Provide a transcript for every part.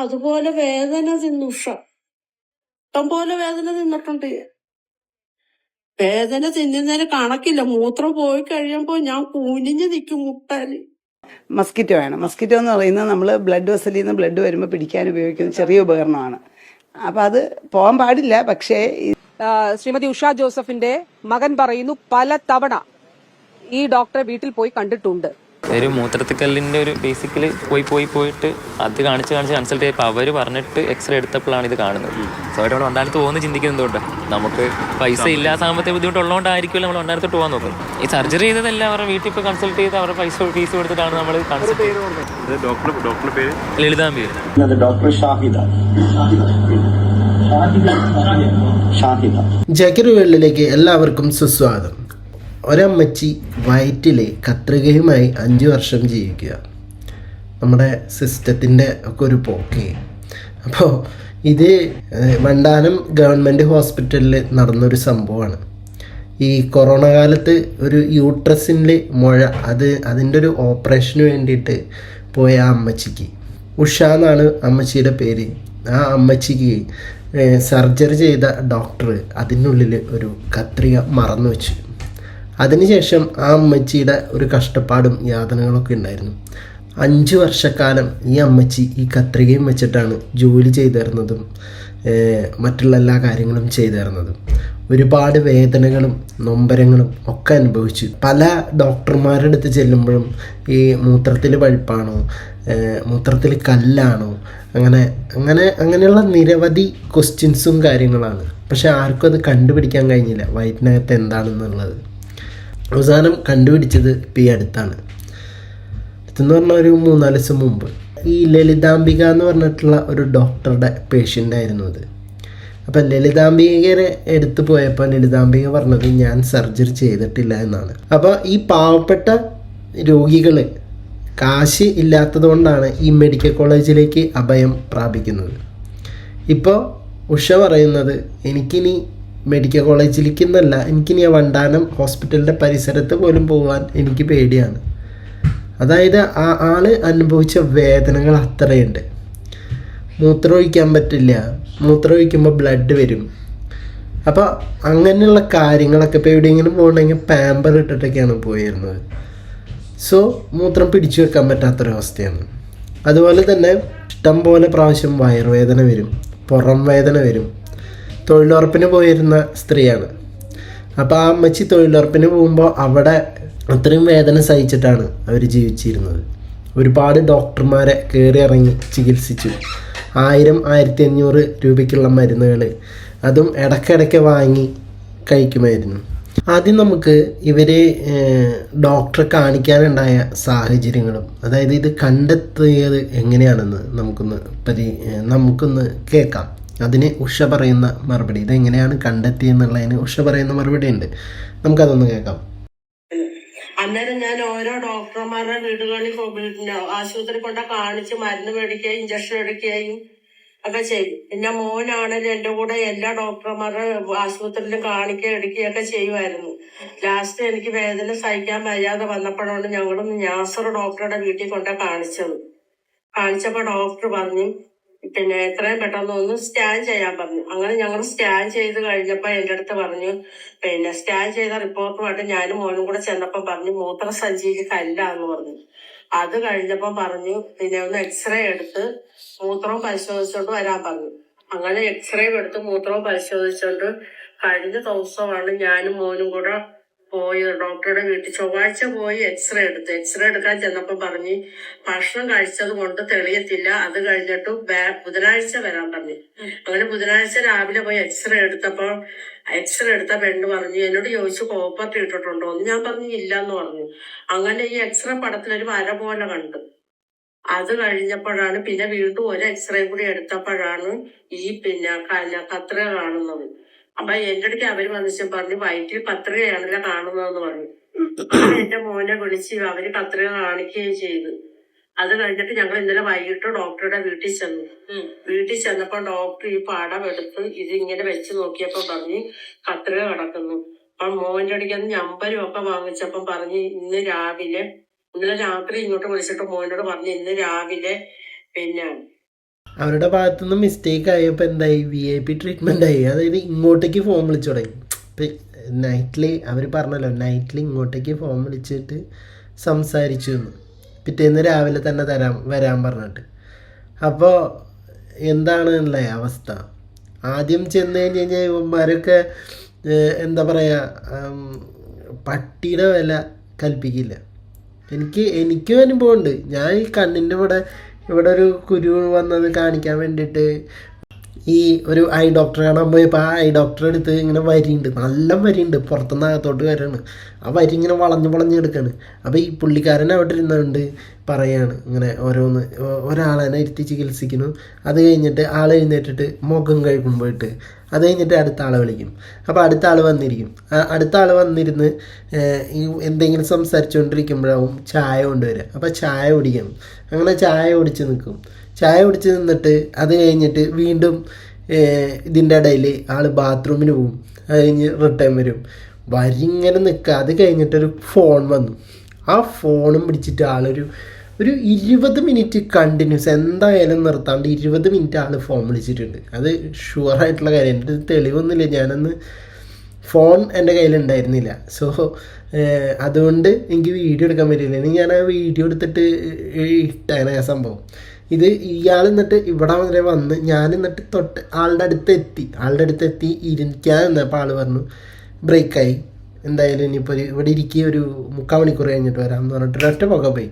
അതുപോലെ വേദന തിന്നു ഉഷ. ഇഷ്ടംപോലെ വേദന തിന്നിട്ടുണ്ട്. വേദന തിന്നുന്നതിന് കണക്കില്ല. മൂത്രം പോയി കഴിയുമ്പോൾ ഞാൻ കുനിഞ്ഞു നിൽക്കും മുട്ടാല്. മസ്കിറ്റോ ആണ്. മസ്കിറ്റോ എന്ന് പറയുന്നത് നമ്മൾ ബ്ലഡ് വെസലിൽ നിന്ന് ബ്ലഡ് വരുമ്പോൾ പിടിക്കാൻ ഉപയോഗിക്കുന്ന ചെറിയ ഉപകരണമാണ്. അപ്പം അത് പോകാൻ പാടില്ല. പക്ഷേ ശ്രീമതി ഉഷ ജോസഫിന്റെ മകൻ പറയുന്നു പല തവണ ഈ ഡോക്ടറെ വീട്ടിൽ പോയി കണ്ടിട്ടുണ്ട്. ഒരു മൂത്രത്തിക്കല്ലിന്റെ ഒരു ബേസിക്കലി പോയിട്ട് അത് കാണിച്ച് കൺസൾട്ട് ചെയ്തപ്പോൾ അവർ പറഞ്ഞിട്ട് എക്സ്റേ എടുത്തപ്പോഴാണ് ഇത് കാണുന്നത്. സോ അവിടെ വണ്ടാനത്ത് പോകുന്ന ചിന്തിക്കുന്നതുകൊണ്ട് നമുക്ക് പൈസ ഇല്ല, സാമ്പത്തിക ബുദ്ധിമുട്ടുള്ളതുകൊണ്ടായിരിക്കുമല്ലോ നമ്മൾ വണ്ടാനത്തോട്ട് പോകാൻ നോക്കുന്നത്. ഈ സർജറി ചെയ്തതെല്ലാം അവരുടെ വീട്ടിൽ ഇപ്പോൾ കൺസൾട്ട് ചെയ്ത് അവരുടെ ഫീസ് കൊടുത്തിട്ടാണ് നമ്മൾ കൺസൾട്ട് ചെയ്തത്. ലളിതാംബി. ജാക്കിർ വേൾഡിലേക്ക് എല്ലാവർക്കും സുസ്വാഗതം. ഒരമ്മച്ചി വയറ്റിലെ കത്രികയുമായി 5 വർഷം ജീവിക്കുക. നമ്മുടെ സിസ്റ്റത്തിൻ്റെ ഒക്കെ ഒരു പോക്കേ. അപ്പോൾ ഇത് വണ്ടാനം ഗവൺമെൻറ് ഹോസ്പിറ്റലിൽ നടന്നൊരു സംഭവമാണ്. ഈ കൊറോണ കാലത്ത് ഒരു യൂട്രസിൻ്റെ മുഴ അതിൻ്റെ ഒരു ഓപ്പറേഷന് വേണ്ടിയിട്ട് പോയ ആ അമ്മച്ചിക്ക്, ഉഷ എന്നാണ് അമ്മച്ചിയുടെ പേര്, ആ അമ്മച്ചിക്ക് സർജറി ചെയ്ത ഡോക്ടർ അതിനുള്ളിൽ ഒരു കത്രിക മറന്നു വെച്ചു. അതിനുശേഷം ആ അമ്മച്ചിയുടെ ഒരു കഷ്ടപ്പാടും യാതനകളൊക്കെ ഉണ്ടായിരുന്നു. 5 വർഷക്കാലം ഈ അമ്മച്ചി ഈ കത്രികയും വെച്ചിട്ടാണ് ജോലി ചെയ്തിരുന്നതും മറ്റുള്ള എല്ലാ കാര്യങ്ങളും ചെയ്തിരുന്നതും. ഒരുപാട് വേദനകളും നൊമ്പരങ്ങളും ഒക്കെ അനുഭവിച്ചു. പല ഡോക്ടർമാരുടെ അടുത്ത് ചെല്ലുമ്പോഴും ഈ മൂത്രത്തിൽ പഴുപ്പാണോ, മൂത്രത്തിൽ കല്ലാണോ, അങ്ങനെയുള്ള നിരവധി ക്വസ്റ്റ്യൻസും കാര്യങ്ങളാണ്. പക്ഷെ ആർക്കും അത് കണ്ടുപിടിക്കാൻ കഴിഞ്ഞില്ല വയറ്റിനകത്ത് എന്താണെന്നുള്ളത്. അവസാനം കണ്ടുപിടിച്ചത് ഇപ്പം ഈ അടുത്താണ്. അടുത്തെന്ന് പറഞ്ഞാൽ ഒരു 3-4 ദിവസം മുമ്പ് ഈ ലളിതാംബിക എന്ന് പറഞ്ഞിട്ടുള്ള ഒരു ഡോക്ടറുടെ പേഷ്യൻ്റ് ആയിരുന്നു അത്. അപ്പം ലളിതാംബികയെ എടുത്തു പോയപ്പോൾ ലളിതാംബിക പറഞ്ഞത് ഞാൻ സർജറി ചെയ്തിട്ടില്ല എന്നാണ്. അപ്പോൾ ഈ പാവപ്പെട്ട രോഗികൾ കാശ് ഇല്ലാത്തത് കൊണ്ടാണ് ഈ മെഡിക്കൽ കോളേജിലേക്ക് അഭയം പ്രാപിക്കുന്നത്. ഇപ്പോൾ ഉഷ പറയുന്നത് എനിക്കിനി മെഡിക്കൽ കോളേജിലേക്ക് എന്നല്ല, എനിക്കിനി ആ വണ്ടാനം ഹോസ്പിറ്റലിൻ്റെ പരിസരത്ത് പോലും പോകാൻ എനിക്ക് പേടിയാണ്. അതായത് ആ ആൾ അനുഭവിച്ച വേദനകൾ അത്രയുണ്ട്. മൂത്രമൊഴിക്കാൻ പറ്റില്ല, മൂത്രമൊഴിക്കുമ്പോൾ ബ്ലഡ് വരും. അപ്പോൾ അങ്ങനെയുള്ള കാര്യങ്ങളൊക്കെ ഇപ്പോൾ എവിടെയെങ്കിലും പോകണമെങ്കിൽ പാമ്പർ ഇട്ടിട്ടൊക്കെയാണ് പോയിരുന്നത്. സോ മൂത്രം പിടിച്ചു വെക്കാൻ പറ്റാത്തൊരവസ്ഥയാണ്. അതുപോലെ തന്നെ ഇഷ്ടം പോലെ പ്രാവശ്യം വയറുവേദന വരും, പുറം വേദന വരും. തൊഴിലുറപ്പിന് പോയിരുന്ന സ്ത്രീയാണ്. അപ്പോൾ ആ അമ്മച്ചി തൊഴിലുറപ്പിന് പോകുമ്പോൾ അവിടെ അത്രയും വേദന സഹിച്ചിട്ടാണ് അവർ ജീവിച്ചിരുന്നത്. ഒരുപാട് ഡോക്ടർമാരെ കയറി ഇറങ്ങി ചികിത്സിച്ചു. 1000-1500 രൂപയ്ക്കുള്ള മരുന്നുകൾ അതും ഇടയ്ക്കിടയ്ക്ക് വാങ്ങി കഴിക്കുമായിരുന്നു. ആദ്യം നമുക്ക് ഇവരെ ഡോക്ടറെ കാണിക്കാനുണ്ടായ സാഹചര്യങ്ങളും, അതായത് ഇത് കണ്ടെത്തിയത് എങ്ങനെയാണെന്ന് നമുക്കൊന്ന് കേൾക്കാം. അതിന് ഉഷ പറയുന്ന മറുപടി, ഇതെങ്ങനെയാണ് കണ്ടെത്തിയെന്നുള്ളതിന് ഉഷ പറയുന്ന മറുപടി ഉണ്ട്. നമുക്കതൊന്ന് കേൾക്കാം. അന്നേരം ഞാൻ ഓരോ ഡോക്ടർമാരുടെ വീടുകളിൽ ആശുപത്രി കൊണ്ട് കാണിച്ച് മരുന്ന് മേടിക്കുകയും ഇഞ്ചക്ഷൻ എടുക്കുകയും ഒക്കെ ചെയ്യും. പിന്നെ മോനാണെങ്കിലും എൻ്റെ കൂടെ എല്ലാ ഡോക്ടർമാരുടെ ആശുപത്രിയിലും കാണിക്കുകയും എടുക്കുകയൊക്കെ ചെയ്യുമായിരുന്നു. ലാസ്റ്റ് എനിക്ക് വേദന സഹിക്കാൻ വയ്യാതെ വന്നപ്പോഴാണ് ഞങ്ങളും നാസർ ഡോക്ടറുടെ വീട്ടിൽ കൊണ്ട് കാണിച്ചപ്പോൾ ഡോക്ടർ പറഞ്ഞു പിന്നെ എത്രയും പെട്ടെന്ന് ഒന്ന് സ്കാൻ ചെയ്യാൻ പറഞ്ഞു. അങ്ങനെ ഞങ്ങൾ സ്കാൻ ചെയ്ത് കഴിഞ്ഞപ്പോൾ എൻ്റെ അടുത്ത് പറഞ്ഞു, പിന്നെ സ്കാൻ ചെയ്ത റിപ്പോർട്ടുമായിട്ട് ഞാനും മോനും കൂടെ ചെന്നപ്പോൾ പറഞ്ഞു മൂത്രസഞ്ചിയിൽ കല്ലാന്ന് പറഞ്ഞു. അത് കഴിഞ്ഞപ്പോൾ പറഞ്ഞു പിന്നെ ഒന്ന് എക്സ്റേ എടുത്ത് മൂത്രവും പരിശോധിച്ചോണ്ട് വരാൻ പറഞ്ഞു. അങ്ങനെ എക്സ്റേ എടുത്ത് മൂത്രവും പരിശോധിച്ചോണ്ട് കഴിഞ്ഞ ദിവസമാണ് ഞാനും മോനും കൂടെ പോയി ഡോക്ടറുടെ വീട്ടിൽ. ചൊവ്വാഴ്ച പോയി എക്സ്റേ എടുക്കാൻ ചെന്നപ്പോൾ പറഞ്ഞ് ഭക്ഷണം കഴിച്ചത് കൊണ്ട് തെളിയത്തില്ല, അത് കഴിഞ്ഞിട്ട് ബുധനാഴ്ച വരാൻ പറഞ്ഞു. അങ്ങനെ ബുധനാഴ്ച രാവിലെ പോയി എക്സ്റേ എടുത്ത പെണ്ണ് പറഞ്ഞു, എന്നോട് ചോദിച്ചു കോപ്പർട്ടി ഇട്ടിട്ടുണ്ടോ എന്ന്. ഞാൻ പറഞ്ഞു ഇല്ലെന്ന് പറഞ്ഞു. അങ്ങനെ ഈ എക്സ്റേ പടത്തിലൊരു വര പോലെ കണ്ടു. അത് കഴിഞ്ഞപ്പോഴാണ് പിന്നെ വീണ്ടും ഒരു എക്സ്റേ കൂടി എടുത്തപ്പോഴാണ് ഈ പിന്നെ കത്രിക കാണുന്നത്. അപ്പൊ എന്റെ അടുത്ത് അവര് വന്നിച്ച് പറഞ്ഞു വയറ്റിൽ കത്രികയാണല്ലോ കാണുന്നതെന്ന് പറഞ്ഞു. എന്റെ മോനെ വിളിച്ച് അവര് കത്രിക കാണിക്കുകയും ചെയ്തു. അത് കഴിഞ്ഞിട്ട് ഞങ്ങൾ ഇന്നലെ വൈകിട്ട് ഡോക്ടറുടെ വീട്ടിൽ ചെന്നപ്പോ ഡോക്ടർ ഈ പടം എടുത്ത് ഇതിങ്ങനെ വെച്ച് നോക്കിയപ്പോ പറഞ്ഞ് കത്രിക കിടക്കുന്നു. അപ്പൊ മോന്റെ അടിക്കന്ന് ഞമ്പരും ഒക്കെ വാങ്ങിച്ചപ്പോ പറഞ്ഞ് ഇന്നലെ രാത്രി ഇങ്ങോട്ട് വിളിച്ചിട്ട് മോനോട് പറഞ്ഞു ഇന്ന് രാവിലെ പിന്നെ അവരുടെ ഭാഗത്തുനിന്ന് മിസ്റ്റേക്ക് ആയപ്പോൾ എന്തായി, VIP ട്രീറ്റ്മെൻ്റ് ആയി. അതായത് ഇങ്ങോട്ടേക്ക് ഫോം വിളിച്ചു തുടങ്ങി. ഇപ്പം നൈറ്റിൽ അവർ പറഞ്ഞല്ലോ, നൈറ്റിൽ ഇങ്ങോട്ടേക്ക് ഫോം വിളിച്ചിട്ട് സംസാരിച്ചു എന്ന്, പിറ്റേന്ന് രാവിലെ തന്നെ വരാൻ പറഞ്ഞിട്ട്. അപ്പോൾ എന്താണ് അവസ്ഥ? ആദ്യം ചെന്ന് കഴിഞ്ഞ് കഴിഞ്ഞാൽ ഇവന്മാരൊക്കെ എന്താ പറയുക, പട്ടിയുടെ വില കൽപ്പിക്കില്ല. എനിക്കും അനുഭവമുണ്ട്. ഞാൻ ഈ കണ്ണിൻ്റെ ഇവിടെ ഒരു കുരു വന്നത് കാണിക്കാൻ വേണ്ടിയിട്ട് ഈ ഒരു ഐ ഡോക്ടറെ കാണാൻ പോയപ്പോൾ ആ ഐ ഡോക്ടറെ അടുത്ത് ഇങ്ങനെ വരിയുണ്ട്, നല്ല വരിയുണ്ട്, പുറത്തുനിന്ന് അകത്തോട്ട് വരാണ്. ആ വരി ഇങ്ങനെ വളഞ്ഞെടുക്കാണ്. അപ്പോൾ ഈ പുള്ളിക്കാരൻ അവിടെ ഇരുന്നുകൊണ്ട് പറയാണ് ഇങ്ങനെ ഓരോന്ന്, ഒരാളെ ഇരുത്തി ചികിത്സിക്കുന്നു. അത് കഴിഞ്ഞിട്ട് ആൾ എഴുന്നേറ്റിട്ട് മുഖം കഴുകുമ്പോയിട്ട് അത് കഴിഞ്ഞിട്ട് അടുത്ത ആളെ വിളിക്കും. അപ്പോൾ അടുത്ത ആൾ വന്നിരിക്കും. അടുത്ത ആൾ വന്നിരുന്ന് എന്തെങ്കിലും സംസാരിച്ചുകൊണ്ടിരിക്കുമ്പോഴാവും ചായ കൊണ്ടുവരിക. അപ്പോൾ ചായ കുടിക്കണം. അങ്ങനെ ചായ കുടിച്ച് നിൽക്കും. ചായ കുടിച്ച് നിന്നിട്ട് അത് കഴിഞ്ഞിട്ട് വീണ്ടും ഇതിൻ്റെ ഇടയിൽ ആൾ ബാത്റൂമിന് പോകും. അത് കഴിഞ്ഞ് റിട്ടേൺ വരും. വരിങ്ങനെ നിൽക്കുക. അത് കഴിഞ്ഞിട്ടൊരു ഫോൺ വന്നു. ആ ഫോണും പിടിച്ചിട്ട് ആളൊരു 20 മിനിറ്റ് കണ്ടിന്യൂസ് എന്തായാലും നിർത്താണ്ട് 20 മിനിറ്റ് ആൾ ഫോൺ വിളിച്ചിട്ടുണ്ട്. അത് ഷുവറായിട്ടുള്ള കാര്യം. എൻ്റെ തെളിവൊന്നുമില്ല. ഞാനന്ന് ഫോൺ എൻ്റെ കയ്യിലുണ്ടായിരുന്നില്ല. സോ അതുകൊണ്ട് എനിക്ക് വീഡിയോ എടുക്കാൻ പറ്റില്ല. ഇനി ഞാൻ ആ വീഡിയോ എടുത്തിട്ട് ഇട്ടാണ് ആ സംഭവം. ഇത് ഇയാൾ എന്നിട്ട് ഇവിടെ വരെ വന്ന് ഞാൻ എന്നിട്ട് തൊട്ട് ആളുടെ അടുത്തെത്തി ഇരിക്കാൻ നിന്നപ്പോൾ ആൾ പറഞ്ഞു ബ്രേക്കായി, എന്തായാലും ഇനിയിപ്പോൾ ഇവിടെ ഇരിക്കുക, ഒരു 3/4 മണിക്കൂർ കഴിഞ്ഞിട്ട് വരാമെന്ന് പറഞ്ഞിട്ട് ഒറ്റ പുക പോയി.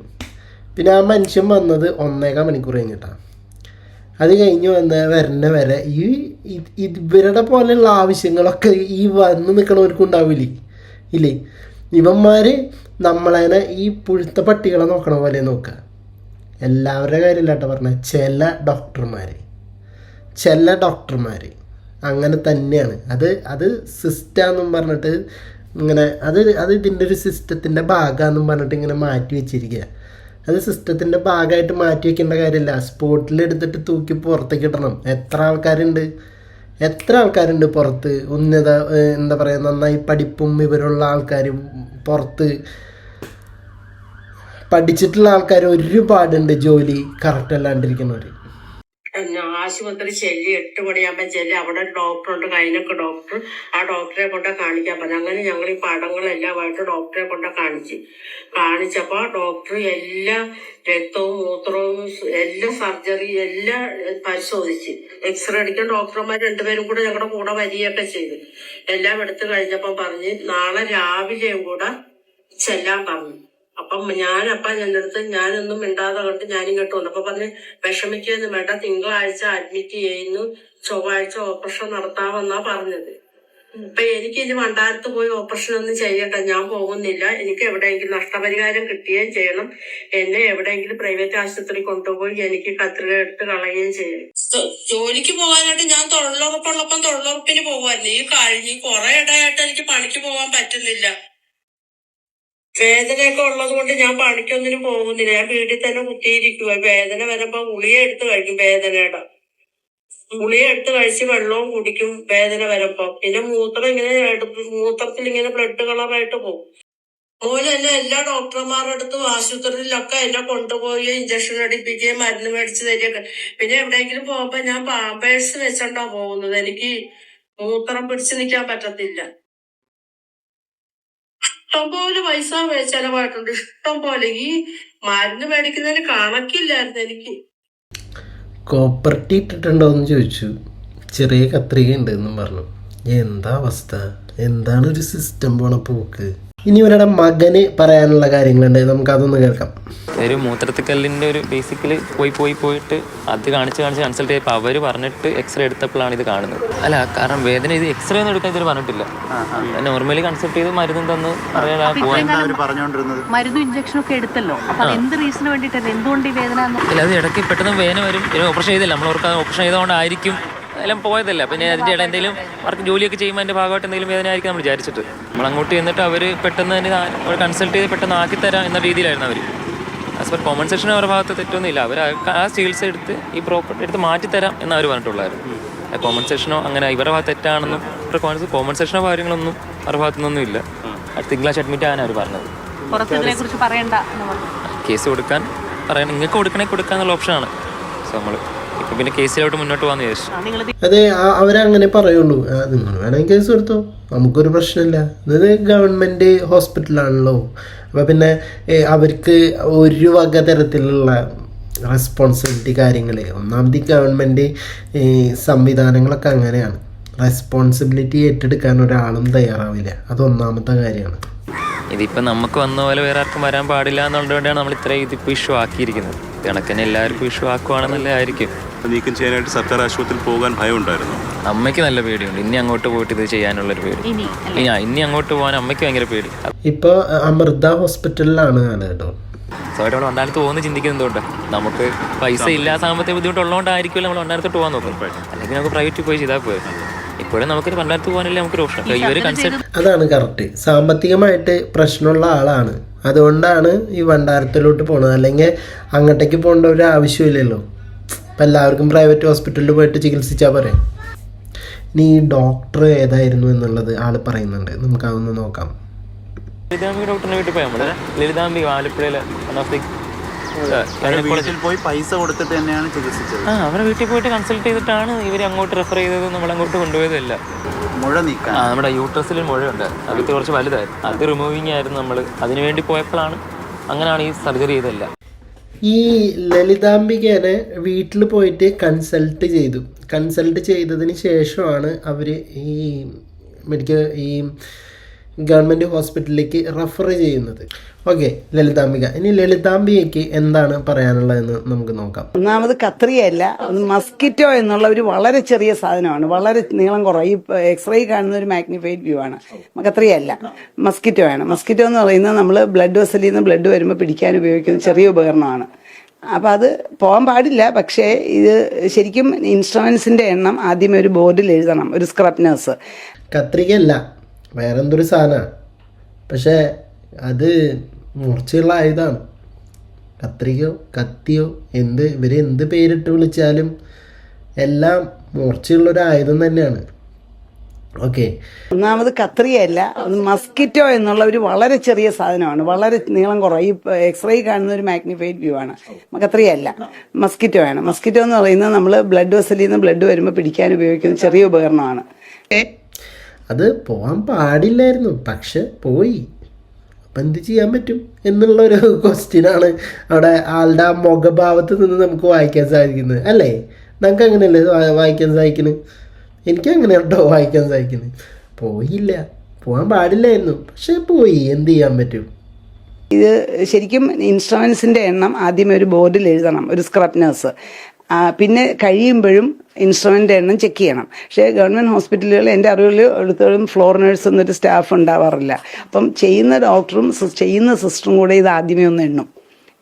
പിന്നെ ആ മനുഷ്യൻ വന്നത് 1.25 മണിക്കൂർ കഴിഞ്ഞിട്ടാണ്. അത് കഴിഞ്ഞ് വരുന്ന വരെ ഇവരുടെ പോലെയുള്ള ആവശ്യങ്ങളൊക്കെ ഈ വന്ന് നിൽക്കണവർക്കും ഉണ്ടാവില്ലേ ഇല്ലേ? ഇവന്മാർ നമ്മളതിനെ ഈ പുഴുത്ത പട്ടികളെ നോക്കണ പോലെ നോക്കുക. എല്ലാവരുടെ കാര്യമില്ല കേട്ടോ പറഞ്ഞത്. ചില ഡോക്ടർമാർ അങ്ങനെ തന്നെയാണ്. അത് സിസ്റ്റമെന്നും പറഞ്ഞിട്ട് ഇങ്ങനെ അത് ഇതിൻ്റെ ഒരു സിസ്റ്റത്തിൻ്റെ ഭാഗമാണെന്നും പറഞ്ഞിട്ട് ഇങ്ങനെ മാറ്റി വെച്ചിരിക്കുക. അത് സിസ്റ്റത്തിൻ്റെ ഭാഗമായിട്ട് മാറ്റി വയ്ക്കേണ്ട കാര്യമില്ല. സ്പോട്ടിലെടുത്തിട്ട് തൂക്കി പുറത്തേക്ക് ഇടണം. എത്ര ആൾക്കാരുണ്ട് പുറത്ത്, എന്താ പറയുക, നന്നായി പഠിപ്പും ഇവരുള്ള ആൾക്കാരും പുറത്ത് പഠിച്ചിട്ടുള്ള ആൾക്കാർ ഒരുപാടുണ്ട്, ജോലി കറക്റ്റ് അല്ലാണ്ടിരിക്കുന്നവർ. ആശുപത്രി ചെല്ലി 8 മണിയാകുമ്പോൾ ചെല്ലി, അവിടെ ഒരു ഡോക്ടറുണ്ട്, ഗൈനക്ക് ഡോക്ടർ. ആ ഡോക്ടറെ കൊണ്ടാ കാണിക്കാൻ പറഞ്ഞു. അങ്ങനെ ഞങ്ങൾ ഈ പടങ്ങളെല്ലാമായിട്ട് ഡോക്ടറെ കൊണ്ടാ കാണിച്ചപ്പോൾ ഡോക്ടർ എല്ലാ രക്തവും മൂത്രവും എല്ലാ സർജറി എല്ലാം പരിശോധിച്ച് എക്സ്റേ അടിക്കാൻ ഡോക്ടർമാർ 2 പേരും കൂടെ ഞങ്ങളുടെ കൂടെ വരികയൊക്കെ ചെയ്തു. എല്ലാം എടുത്തു കഴിഞ്ഞപ്പം പറഞ്ഞ് നാളെ രാവിലെയും കൂടെ ചെല്ലാൻ പറഞ്ഞു. അപ്പം ചെന്നെടുത്ത് ഞാനൊന്നും മിണ്ടാതെ കണ്ട് ഞാനിങ്ങോട്ട് വന്നു. അപ്പൊ പറഞ്ഞ് വിഷമിക്കൊന്നും വേണ്ട, തിങ്കളാഴ്ച അഡ്മിറ്റ് ചെയ്യുന്നു, ചൊവ്വാഴ്ച ഓപ്പറേഷൻ നടത്താമെന്നാ പറഞ്ഞത്. ഇപ്പൊ എനിക്കിനി വണ്ടാരത്ത് പോയി ഓപ്പറേഷൻ ഒന്നും ചെയ്യണ്ട, ഞാൻ പോകുന്നില്ല. എനിക്ക് എവിടെയെങ്കിലും നഷ്ടപരിഹാരം കിട്ടുകയും ചെയ്യണം. എന്നെ എവിടെയെങ്കിലും പ്രൈവറ്റ് ആശുപത്രി കൊണ്ടുപോയി എനിക്ക് കത്രിക എടുത്ത് കളയുകയും ചെയ്യണം. ജോലിക്ക് പോകാനായിട്ട് ഞാൻ തൊഴിലുറപ്പുള്ളപ്പം തൊഴിലുറപ്പിന് പോകുമായിരുന്നു. ഈ കുറെ ഇടയായിട്ട് എനിക്ക് പണിക്ക് പോകാൻ പറ്റുന്നില്ല. വേദനയൊക്കെ ഉള്ളത് കൊണ്ട് ഞാൻ പണിക്കൊന്നിനും പോകുന്നില്ല. ഞാൻ വീട്ടിൽ തന്നെ കുത്തിയിരിക്കുക. വേദന വരുമ്പോ ഗുളിക എടുത്ത് കഴിക്കും. വേദനയുടെ ഗുളിക എടുത്ത് കഴിച്ച് വെള്ളവും കുടിക്കും വേദന വരുമ്പോ. പിന്നെ മൂത്രത്തിൽ ഇങ്ങനെ ബ്ലഡ് കളറായിട്ട് പോകും. മോന് എന്നെ എല്ലാ ഡോക്ടർമാരുടെ അടുത്തും ആശുപത്രിയിലൊക്കെ എന്നെ കൊണ്ടുപോയി ഇഞ്ചക്ഷൻ അടിപ്പിക്കുകയും മരുന്ന് മേടിച്ച് തരികയൊക്കെ. പിന്നെ എവിടെയെങ്കിലും പോകുമ്പോ ഞാൻ പാമ്പേഴ്സ് വെച്ചോണ്ടാ പോകുന്നത്. എനിക്ക് മൂത്രം പിടിച്ചു നിൽക്കാൻ പറ്റത്തില്ല. ഇഷ്ടംപോലെ പൈസ ചെലവായിട്ടുണ്ട്, ഇഷ്ടം പോലെ. ഈ മരുന്ന് മേടിക്കുന്നതിന് കണക്കില്ലായിരുന്നു എനിക്ക്. കോപ്പർട്ടി ഇട്ടിട്ടുണ്ടോയെന്ന് ചോദിച്ചു. ചെറിയ കത്രിക ഉണ്ട് എന്നും പറഞ്ഞു. എന്താ അവസ്ഥ? എന്താണ് ഒരു സിസ്റ്റം പോണ പോക്ക്? ഇനി ഇവരുടെ മകന് പറയാനുള്ള കാര്യങ്ങളുണ്ട്, നമുക്ക് അതൊന്ന് കേൾക്കാം. ഒരു മൂത്രത്തിക്കല്ലിൻ്റെ ഒരു ബേസിക്കലി പോയിട്ട് അത് കാണിച്ച് കൺസൾട്ട് ചെയ്തപ്പോൾ അവർ പറഞ്ഞിട്ട് എക്സ്റേ എടുത്തപ്പോഴാണ് ഇത് കാണുന്നത്. അല്ല, കാരണം വേദന ഇത് എക്സ്റേ ഒന്നും എടുക്കാൻ ഇതുവരെ പറഞ്ഞിട്ടില്ല. നോർമലി കൺസൾട്ട് ചെയ്ത് മരുന്നും തന്ന് മരുന്നും ഇഞ്ചക്ഷനൊക്കെ എടുത്തല്ലോ. എന്ത് റീസണിന് വേണ്ടിയിട്ടല്ലേ, എന്തുകൊണ്ട് ഈ വേദന? അല്ല, അത് ഇടയ്ക്ക് പെട്ടെന്ന് വേദന വരും. ഓപ്പറേഷൻ ചെയ്തില്ല, നമ്മൾ ഓപ്പറേഷൻ ചെയ്തുകൊണ്ടായിരിക്കും എല്ലാം പോയതല്ല. പിന്നെ അതിൻ്റെ ഇടയിൽ എന്തെങ്കിലും അവർക്ക് ജോലിയൊക്കെ ചെയ്യുമ്പോൾ അതിൻ്റെ ഭാഗമായിട്ട് എന്തെങ്കിലും വേദന ആയിരിക്കും നമ്മൾ വിചാരിച്ചിട്ട്. നമ്മൾ അങ്ങോട്ട് ചെന്നിട്ട് അവർ പെട്ടെന്ന് തന്നെ അവർ കൺസൾട്ട് ചെയ്ത് പെട്ടെന്ന് ആക്കിത്തരാം എന്ന രീതിയിലായിരുന്നു അവർ. ആസ് പെർ കോമ്പൻസേഷൻ അവരുടെ ഭാഗത്ത് തെറ്റൊന്നുമില്ല. അവർ ആ ചികിത്സ എടുത്ത് ഈ പ്രോപ്പർട്ടി എടുത്ത് മാറ്റിത്തരാം എന്ന് അവർ പറഞ്ഞിട്ടുള്ളായിരുന്നു. കോമ്പൻസേഷനോ അങ്ങനെ ഇവരുടെ ഭാഗത്ത് തെറ്റാണെന്നും കോമ്പൻസേഷനോ കാര്യങ്ങളൊന്നും അവരുടെ ഭാഗത്തുനിന്നൊന്നും ഇല്ല. തിങ്കളാഴ്ച അഡ്മിറ്റ് ആകാൻ അവർ പറഞ്ഞത്. കേസ് കൊടുക്കാൻ പറയണം, നിങ്ങൾക്ക് കൊടുക്കണമെങ്കിൽ കൊടുക്കാന്നുള്ള ഓപ്ഷനാണ്. സോ നമ്മൾ ഇപ്പം പിന്നെ കേസിലോട്ട് മുന്നോട്ട് പോകാമെന്ന് വിചാരിച്ചു. നിങ്ങൾ അതെ, അവരങ്ങനെ പറയുള്ളൂ. നിങ്ങൾ വേണമെങ്കിൽ കേസ് കൊടുത്തോ, നമുക്കൊരു പ്രശ്നമില്ല. ഇത് ഗവൺമെൻറ് ഹോസ്പിറ്റലാണല്ലോ. അപ്പോൾ പിന്നെ അവർക്ക് ഒരു വക തരത്തിലുള്ള റെസ്പോൺസിബിലിറ്റി കാര്യങ്ങൾ, ഒന്നാമത് ഈ ഗവൺമെൻറ് സംവിധാനങ്ങളൊക്കെ അങ്ങനെയാണ്. റെസ്പോൺസിബിലിറ്റി ഏറ്റെടുക്കാൻ ഒരാളും തയ്യാറാവില്ല. അതൊന്നാമത്തെ കാര്യമാണ്. ഇതിപ്പോൾ നമുക്ക് വന്ന പോലെ വേറെ ആർക്കും വരാൻ പാടില്ല എന്നുള്ളതുകൊണ്ടാണ് നമ്മൾ ഇത്രയും ഇതിപ്പോൾ ഇഷ്യൂ ആക്കിയിരിക്കുന്നത്. കണക്കിന് എല്ലാവർക്കും ഇഷ്യൂ ആക്കുവാണെന്നല്ലായിരിക്കും. നീക്കം ചെയ്യാനായിട്ട് സർക്കാർ ആശുപത്രിയിൽ പോകാൻ ഭയം ഉണ്ടായിരുന്നു. അമ്മയ്ക്ക് നല്ല പേടിയുണ്ട് ഇനി അങ്ങോട്ട് പോയിട്ട് ഇത് ചെയ്യാനുള്ളൊരു പേടി. ഇനി അങ്ങോട്ട് പോകാൻ അമ്മയ്ക്ക് ഭയങ്കര പേടി. ഇപ്പോൾ അമൃത ഹോസ്പിറ്റലിലാണ് ഞാൻ കേട്ടോ. സ്വയം അവിടെ വണ്ടാലത്ത് പോകുന്ന ചിന്തിക്കുന്നതുകൊണ്ട് നമുക്ക് പൈസ ഇല്ല, സാമ്പത്തിക ബുദ്ധിമുട്ടുള്ളതുകൊണ്ടായിരിക്കും നമ്മൾ വണ്ടാലത്തോട്ട് പോകാൻ നോക്കും. അല്ലെങ്കിൽ നമുക്ക് പ്രൈവറ്റിൽ പോയി ചെയ്താൽ പോയി. ഇപ്പോഴും നമുക്ക് വണ്ടാലത്ത് പോകാനല്ലേ നമുക്കൊരു ഓപ്ഷൻ. ഈ ഒരു കൺസെപ്റ്റ് അതാണ് കറക്റ്റ്. സാമ്പത്തികമായിട്ട് പ്രശ്നമുള്ള ആളാണ്, അതുകൊണ്ടാണ് ഈ വണ്ടാരത്തിലോട്ട് പോണത്. അല്ലെങ്കിൽ അങ്ങോട്ടേക്ക് പോകേണ്ട ഒരു ആവശ്യമില്ലല്ലോ. ഇപ്പം എല്ലാവർക്കും പ്രൈവറ്റ് ഹോസ്പിറ്റലിൽ പോയിട്ട് ചികിത്സിച്ചാൽ പോരെ. ഇനി ഈ ഡോക്ടർ ഏതായിരുന്നു എന്നുള്ളത് ആൾ പറയുന്നുണ്ട്, നമുക്ക് അതൊന്ന് നോക്കാം. ലളിതാംബിക ഡോക്ടറിനെ വീട്ടിൽ പോയി നമ്മള്. ലളിതാംബിക ആലപ്പുഴയിലെ വീട്ടിൽ പോയി പൈസ കൊടുത്തിട്ട് തന്നെയാണ് ചികിത്സിച്ചത്. അവരുടെ വീട്ടിൽ പോയിട്ട് കൺസൾട്ട് ചെയ്തിട്ടാണ് ഇവർ അങ്ങോട്ട് റെഫർ ചെയ്തത്, നമ്മളങ്ങോട്ട് കൊണ്ടുപോയതല്ല. മുഴ നീക്കാൻ നമ്മുടെ യൂട്രസിൽ മുഴയുണ്ട്, അത് കുറച്ച് വലുതായിരുന്നു, അത് റിമൂവിങ് ആയിരുന്നു. നമ്മൾ അതിനുവേണ്ടി പോയപ്പോഴാണ് അങ്ങനെയാണ് ഈ സർജറി ചെയ്തതല്ല. ഈ ലളിതാംബികനെ വീട്ടിൽ പോയിട്ട് കൺസൾട്ട് ചെയ്തതിന് ശേഷമാണ് അവർ ഈ ഗവൺമെൻറ് ഹോസ്പിറ്റലിലേക്ക് റെഫർ ചെയ്യുന്നത്. ഓക്കെ, ലളിതാംബിക. ഇനി ലളിതാംബികയ്ക്ക് എന്താണ് പറയാനുള്ളതെന്ന് നമുക്ക് നോക്കാം. ഒന്നാമത് കത്രിയല്ല, മസ്കിറ്റോ എന്നുള്ള ഒരു വളരെ ചെറിയ സാധനമാണ്, വളരെ നീളം കുറവ്. ഈ എക്സ്റേ കാണുന്ന ഒരു മാഗ്നിഫൈഡ് വ്യൂ ആണ്. കത്രിയല്ല, മസ്കിറ്റോ ആണ്. മസ്കിറ്റോ എന്ന് പറയുന്നത് നമ്മൾ ബ്ലഡ് വെസലിൽ നിന്ന് ബ്ലഡ് വരുമ്പോൾ പിടിക്കാൻ ഉപയോഗിക്കുന്ന ചെറിയ ഉപകരണമാണ്. അപ്പം അത് പോകാൻ പാടില്ല. പക്ഷേ ഇത് ശരിക്കും ഇൻസ്ട്രുമെന്റ്സിന്റെ എണ്ണം ആദ്യമേ ഒരു ബോർഡിൽ എഴുതണം, ഒരു സ്ക്രബ്നേഴ്സ്. കത്രികയല്ല, വേറെന്തൊരു സാധനമാണ്. പക്ഷേ അത് മൂർച്ചയുള്ള ആയുധമാണ്. കത്രികയോ കത്തിയോ ഇവരെന്ത് പേരിട്ട് വിളിച്ചാലും എല്ലാം മൂർച്ചയുള്ളൊരു ആയുധം തന്നെയാണ്. ഓക്കെ, ഒന്നാമത് കത്രിയല്ല, മസ്കിറ്റോ എന്നുള്ള ഒരു വളരെ ചെറിയ സാധനമാണ്, വളരെ നീളം കുറവ്. ഈ എക്സ്റേ കാണുന്ന ഒരു മാഗ്നിഫൈഡ് വ്യൂ ആണ്. കത്രിയല്ല, മസ്കിറ്റോ ആണ്. മസ്കിറ്റോ എന്ന് പറയുന്നത് നമ്മൾ ബ്ലഡ് വെസലിൽ നിന്ന് ബ്ലഡ് വരുമ്പോൾ പിടിക്കാൻ ഉപയോഗിക്കുന്ന ചെറിയ ഉപകരണമാണ്. അത് പോകാൻ പാടില്ലായിരുന്നു, പക്ഷെ പോയി. അപ്പം എന്ത് ചെയ്യാൻ പറ്റും എന്നുള്ളൊരു ക്വസ്റ്റ്യനാണ് അവിടെ ആളുടെ ആ മുഖഭാവത്ത് നിന്ന് നമുക്ക് വായിക്കാൻ സാധിക്കുന്നത്, അല്ലേ? നമുക്ക് അങ്ങനെയല്ലേ വായിക്കാൻ സാധിക്കുന്നത്? എനിക്കങ്ങനെ കേട്ടോ വായിക്കാൻ സാധിക്കുന്നത്. പോയില്ല, പോകാൻ പാടില്ലായിരുന്നു, പക്ഷെ പോയി. എന്ത് ചെയ്യാൻ പറ്റും? ഇത് ശരിക്കും ഇൻസ്ട്രുമെന്റ്സിന്റെ എണ്ണം ആദ്യമേ ഒരു ബോർഡിൽ എഴുതണം, ഒരു സ്ക്രബ്നേഴ്സ്. പിന്നെ കഴിയുമ്പോഴും ഇൻസ്ട്രുമെന്റ് എണ്ണം ചെക്ക് ചെയ്യണം. പക്ഷേ ഗവൺമെന്റ് ഹോസ്പിറ്റലുകൾ എൻ്റെ അറിവിൽ എടുത്തോളം ഫ്ലോർ നേഴ്സ് എന്നൊരു സ്റ്റാഫ് ഉണ്ടാവാറില്ല. അപ്പം ചെയ്യുന്ന ഡോക്ടറും ചെയ്യുന്ന സിസ്റ്ററും കൂടെ ഇത് ആദ്യമേ ഒന്ന്